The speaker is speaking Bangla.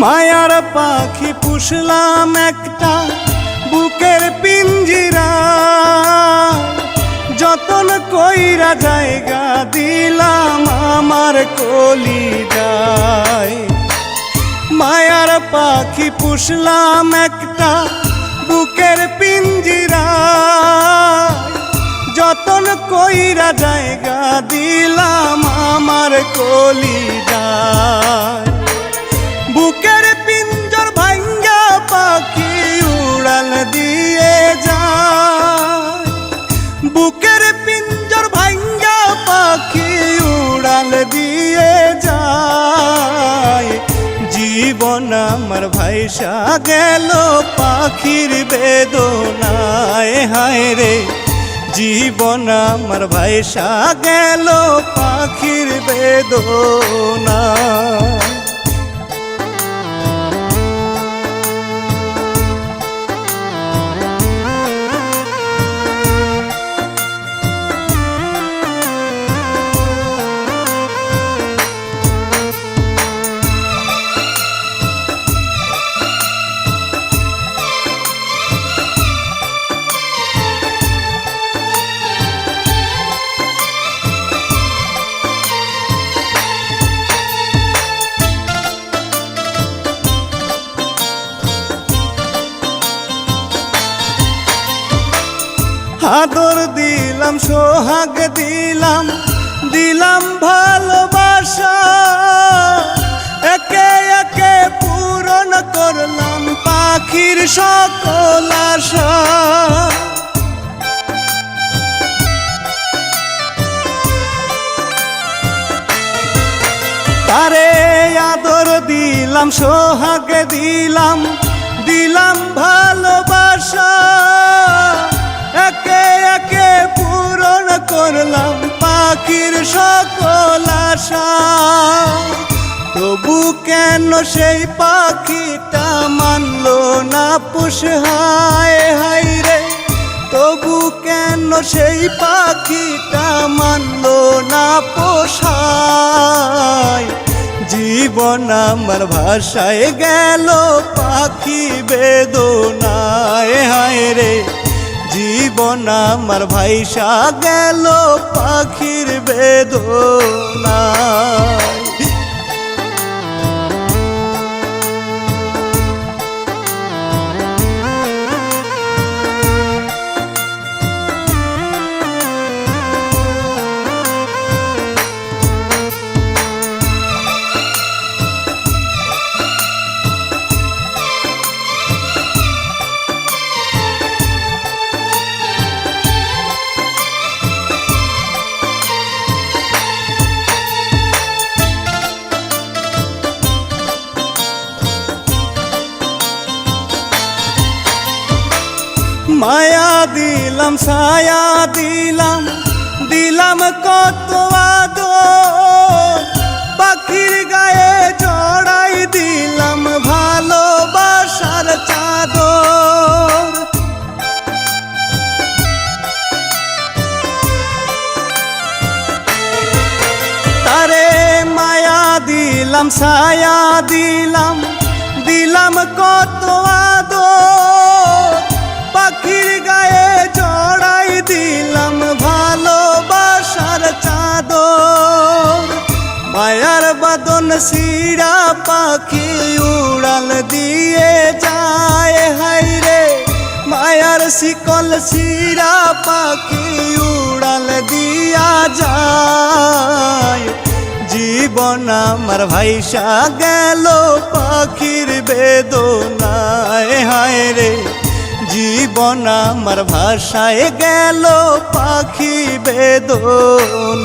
মায়ার পাখি পুষলাম একটা বুকের পিঞ্জিরা, যতন কইরা জায়গা দিলাম আমার কলিজায়। মায়ার পাখি পুষলাম একটা বুকের পিঞ্জিরা, যতন কইরা জায়গা দিলাম আমার কলিজায়। বুকের পিঞ্জর ভাঙ্গা পাখি উড়াল দিয়ে যায়, বুকের পিঞ্জর ভাঙ্গা পাখি উড়াল দিয়ে যায়। জীবন আমার ভাইসা গেল পাখির বেদনায়, হায় রে জীবন আমার ভাইসা গেল পাখির বেদনায়। আদর দিলাম সোহাগ দিলাম, দিলাম ভালোবাসা, একে একে পূরণ করলাম পাখির সকল আশা। তারে আদর দিলাম সোহাগ দিলাম, দিলাম ভালোবাসা, একে একে পূরণ করলাম পাখির সকল আশা। তবু কেন সেই পাখিটা মানলো না পুষ, হায় হায় রে তবু কেন সেই পাখিটা মানলো না পোষায়। জীবন আমার ভাষায় গেল পাখি বেদনায়, হায় রে জীবন আমার ভাইসা গেল পাখির বেদনায়। মায়া দিলাম ছায়া দিলাম, দিলাম কত আদর, পাখির গায়ে জড়াই দিলাম ভালোবাসার চাদর। তারে মায়া দিলাম ছায়া দিলাম, দিলাম কত আদর, পাখির গায়ে জড়াই দিলাম ভালোবাসার চাদর। মায়ার বাদন শিরা পাখি উড়াল দিয়ে যায়, হায় রে মায়ার শিকল শিরা পাখি উড়াল দিয়া যায়। জীবন আমার ভাইসা গেল পাখির বেদনায়, হায় রে জীবন আমার ভাষায় গেল পাখি বেদনায়।